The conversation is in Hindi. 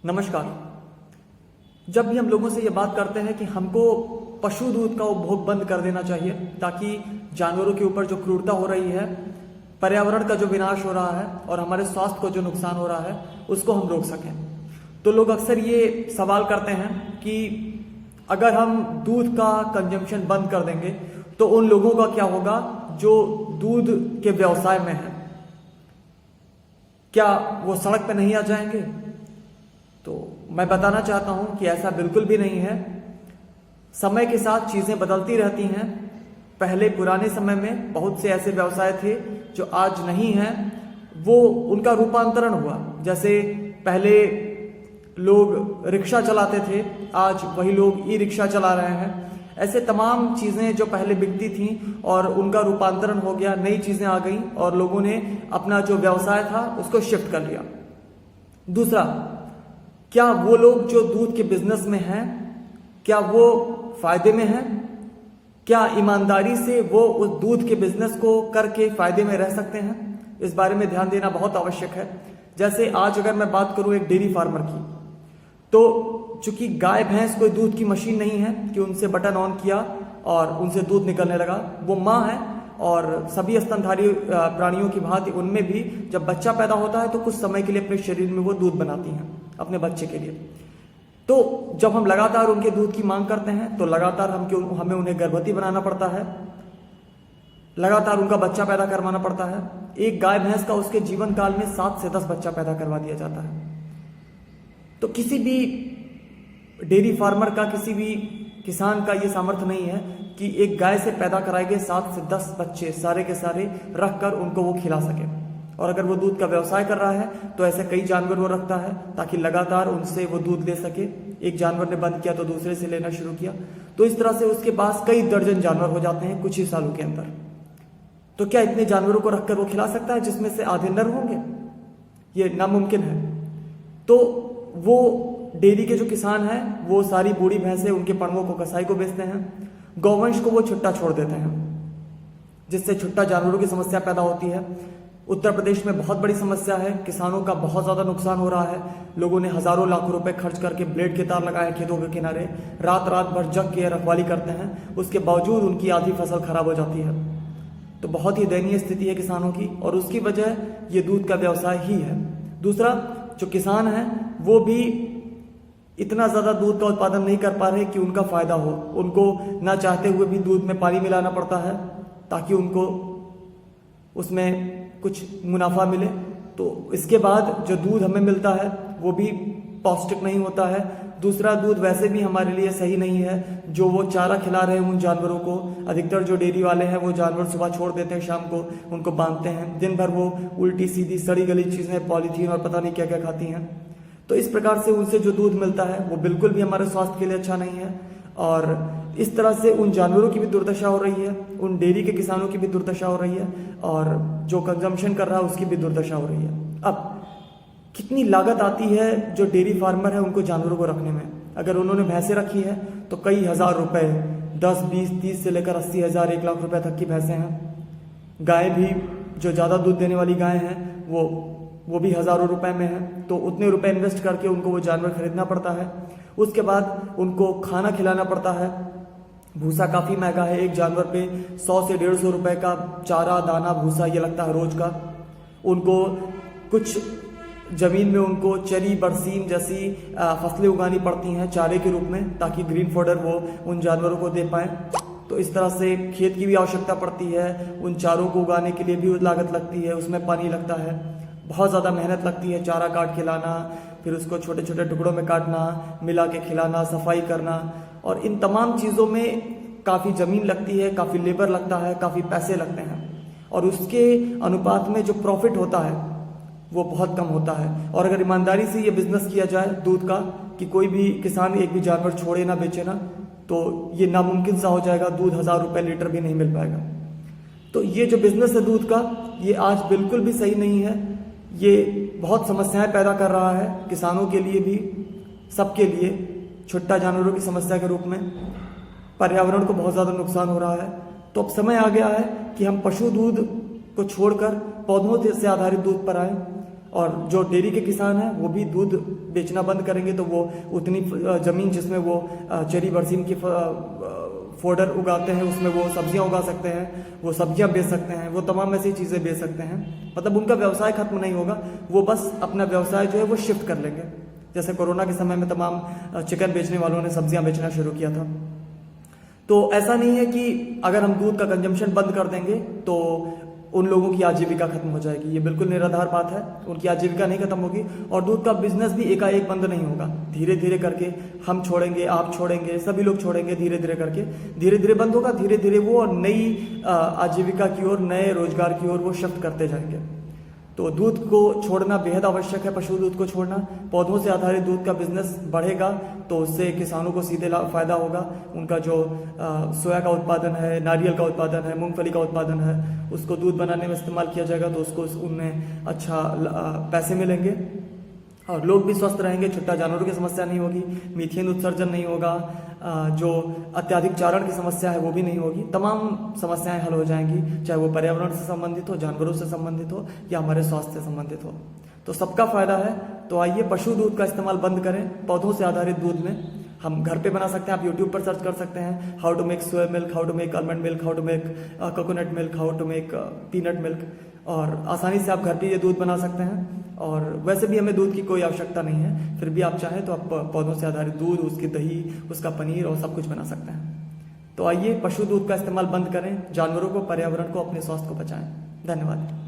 नमस्कार। जब भी हम लोगों से ये बात करते हैं कि हमको पशु दूध का उपभोग बंद कर देना चाहिए ताकि जानवरों के ऊपर जो क्रूरता हो रही है, पर्यावरण का जो विनाश हो रहा है और हमारे स्वास्थ्य को जो नुकसान हो रहा है उसको हम रोक सकें, तो लोग अक्सर ये सवाल करते हैं कि अगर हम दूध का कंजम्पशन बंद कर देंगे तो उन लोगों का क्या होगा जो दूध के व्यवसाय में है, क्या वो सड़क पे नहीं आ जाएंगे? तो मैं बताना चाहता हूं कि ऐसा बिल्कुल भी नहीं है। समय के साथ चीजें बदलती रहती हैं। पहले पुराने समय में बहुत से ऐसे व्यवसाय थे जो आज नहीं हैं, वो उनका रूपांतरण हुआ। जैसे पहले लोग रिक्शा चलाते थे, आज वही लोग ई रिक्शा चला रहे हैं। ऐसे तमाम चीजें जो पहले बिकती थी और उनका रूपांतरण हो गया, नई चीजें आ गई और लोगों ने अपना जो व्यवसाय था उसको शिफ्ट कर लिया। दूसरा, क्या वो लोग जो दूध के बिजनेस में हैं, क्या वो फायदे में हैं? क्या ईमानदारी से वो उस दूध के बिजनेस को करके फायदे में रह सकते हैं? इस बारे में ध्यान देना बहुत आवश्यक है। जैसे आज अगर मैं बात करूं एक डेयरी फार्मर की, तो चूंकि गाय भैंस कोई दूध की मशीन नहीं है कि उनसे बटन ऑन किया और उनसे दूध निकलने लगा। वो माँ है और सभी स्तनधारी प्राणियों की भांति उनमें भी जब बच्चा पैदा होता है तो कुछ समय के लिए अपने शरीर में वो दूध बनाती हैं अपने बच्चे के लिए। तो जब हम लगातार उनके दूध की मांग करते हैं तो लगातार हमें उन्हें गर्भवती बनाना पड़ता है, लगातार उनका बच्चा पैदा करवाना पड़ता है। एक गाय भैंस का उसके जीवन काल में 7 से 10 बच्चा पैदा करवा दिया जाता है। तो किसी भी डेयरी फार्मर का, किसी भी किसान का ये सामर्थ्य नहीं है कि एक गाय से पैदा कराए गए 7 से 10 बच्चे सारे के सारे रखकर उनको वो खिला सके। और अगर वो दूध का व्यवसाय कर रहा है तो ऐसे कई जानवर वो रखता है ताकि लगातार उनसे वो दूध ले सके। एक जानवर ने बंद किया तो दूसरे से लेना शुरू किया, तो इस तरह से उसके पास कई दर्जन जानवर हो जाते हैं कुछ ही सालों के अंदर। तो क्या इतने जानवरों को रखकर वो खिला सकता है जिसमें से आधे नर होंगे? ये नामुमकिन है। तो वो डेयरी के जो किसान हैं वो सारी बूढ़ी भैंसें, उनके पड़वों को कसाई को बेचते हैं। गौवंश को वो छुट्टा छोड़ देते हैं, जिससे छुट्टा जानवरों की समस्या पैदा होती है। उत्तर प्रदेश में बहुत बड़ी समस्या है, किसानों का बहुत ज्यादा नुकसान हो रहा है। लोगों ने हजारों लाख रुपए खर्च करके ब्लेड के तार लगाए खेतों के किनारे, रात रात भर जग के रखवाली करते हैं, उसके बावजूद उनकी आधी फसल खराब हो जाती है। तो बहुत ही दयनीय स्थिति है किसानों की, और उसकी वजह ये दूध का व्यवसाय ही है। दूसरा, जो किसान है वो भी इतना ज्यादा दूध का उत्पादन नहीं कर पा रहे कि उनका फायदा हो। उनको ना चाहते हुए भी दूध में पानी मिलाना पड़ता है ताकि उनको उसमें कुछ मुनाफा मिले। तो इसके बाद जो दूध हमें मिलता है वो भी पौष्टिक नहीं होता है। दूसरा, दूध वैसे भी हमारे लिए सही नहीं है। जो वो चारा खिला रहे हैं उन जानवरों को, अधिकतर जो डेयरी वाले हैं वो जानवर सुबह छोड़ देते हैं, शाम को उनको बांधते हैं। दिन भर वो उल्टी सीधी सड़ी गली चीजें, पॉलीथीन और पता नहीं क्या क्या खाती हैं। तो इस प्रकार से उनसे जो दूध मिलता है वो बिल्कुल भी हमारे स्वास्थ्य के लिए अच्छा नहीं है। और इस तरह से उन जानवरों की भी दुर्दशा हो रही है, उन डेयरी के किसानों की भी दुर्दशा हो रही है, और जो कंजम्पशन कर रहा है उसकी भी दुर्दशा हो रही है। अब कितनी लागत आती है जो डेयरी फार्मर है उनको जानवरों को रखने में। अगर उन्होंने भैंसें रखी है तो कई हजार रुपए, 10, 20, 30 से लेकर 80 हजार, 1 लाख रुपए तक की भैंसें हैं। गाय भी जो ज्यादा दूध देने वाली गाय हैं वो भी हजारों रुपए में है। तो उतने रुपए इन्वेस्ट करके उनको वो जानवर खरीदना पड़ता है। उसके बाद उनको खाना खिलाना पड़ता है। भूसा काफी महंगा है, एक जानवर पे 100 से 150 रुपए का चारा, दाना, भूसा ये लगता है रोज का। उनको कुछ जमीन में उनको चरी, बरसीम जैसी फसलें उगानी पड़ती हैं चारे के रूप में, ताकि ग्रीन फॉडर वो उन जानवरों को दे पाए। तो इस तरह से खेत की भी आवश्यकता पड़ती है। उन चारों को उगाने के लिए भी लागत लगती है, उसमें पानी लगता है, बहुत ज़्यादा मेहनत लगती है। चारा काट के लाना, फिर उसको छोटे छोटे टुकड़ों में काटना, मिला के खिलाना, सफाई करना, और इन तमाम चीज़ों में काफ़ी ज़मीन लगती है, काफ़ी लेबर लगता है, काफ़ी पैसे लगते हैं। और उसके अनुपात में जो प्रॉफिट होता है वो बहुत कम होता है। और अगर ईमानदारी से ये बिजनेस किया जाए दूध का, कि कोई भी किसान एक भी जानवर छोड़े ना, बेचे ना, तो ये नामुमकिन सा हो जाएगा। दूध 1000 रुपए लीटर भी नहीं मिल पाएगा। तो ये जो बिजनेस है दूध का, ये आज बिल्कुल भी सही नहीं है। ये बहुत समस्याएं पैदा कर रहा है, किसानों के लिए भी, सबके लिए। छुट्टा जानवरों की समस्या के रूप में पर्यावरण को बहुत ज़्यादा नुकसान हो रहा है। तो अब समय आ गया है कि हम पशु दूध को छोड़कर पौधों से आधारित दूध पर आए और जो डेयरी के किसान हैं वो भी दूध बेचना बंद करेंगे तो वो उतनी ज़मीन जिसमें वो चेरी बरसीम की फोडर उगाते हैं उसमें वो सब्जियां उगा सकते हैं, वो सब्जियां बेच सकते हैं, वो तमाम ऐसी चीज़ें बेच सकते हैं। मतलब उनका व्यवसाय खत्म नहीं होगा, वो बस अपना व्यवसाय जो है वो शिफ्ट कर लेंगे। जैसे कोरोना के समय में तमाम चिकन बेचने वालों ने सब्जियां बेचना शुरू किया था। तो ऐसा नहीं है कि अगर हम दूध का कंजम्पशन बंद कर देंगे तो उन लोगों की आजीविका खत्म हो जाएगी। ये बिल्कुल निराधार बात है, उनकी आजीविका नहीं खत्म होगी और दूध का बिजनेस भी एकाएक बंद नहीं होगा। धीरे धीरे करके हम छोड़ेंगे, आप छोड़ेंगे, सभी लोग छोड़ेंगे, धीरे धीरे करके धीरे धीरे बंद होगा। धीरे धीरे वो नई आजीविका की ओर, नए रोजगार की ओर वो शिफ्ट करते जाएंगे। तो दूध को छोड़ना बेहद आवश्यक है, पशु दूध को छोड़ना। पौधों से आधारित दूध का बिजनेस बढ़ेगा तो उससे किसानों को सीधे फायदा होगा। उनका जो सोया का उत्पादन है, नारियल का उत्पादन है, मूंगफली का उत्पादन है, उसको दूध बनाने में इस्तेमाल किया जाएगा तो उसको उनमें अच्छा पैसे मिलेंगे और लोग भी स्वस्थ रहेंगे। छुट्टा जानवरों की समस्या नहीं होगी, मीथेन उत्सर्जन नहीं होगा, जो अत्यधिक चारण की समस्या है वो भी नहीं होगी। तमाम समस्याएं हल हो जाएंगी, चाहे वो पर्यावरण से संबंधित हो, जानवरों से संबंधित हो या हमारे स्वास्थ्य से संबंधित हो। तो सबका फायदा है। तो आइए पशु दूध का इस्तेमाल बंद करें। पौधों से आधारित दूध में हम घर पे बना सकते हैं। आप यूट्यूब पर सर्च कर सकते हैं, how to make soya milk, how to make almond milk, how to make coconut milk, how to make peanut milk, और आसानी से आप घर पे ये दूध बना सकते हैं। और वैसे भी हमें दूध की कोई आवश्यकता नहीं है, फिर भी आप चाहें तो आप पौधों से आधारित दूध, उसकी दही, उसका पनीर और सब कुछ बना सकते हैं। तो आइए पशु दूध का इस्तेमाल बंद करें, जानवरों को, पर्यावरण को, अपने स्वास्थ्य को बचाएं। धन्यवाद।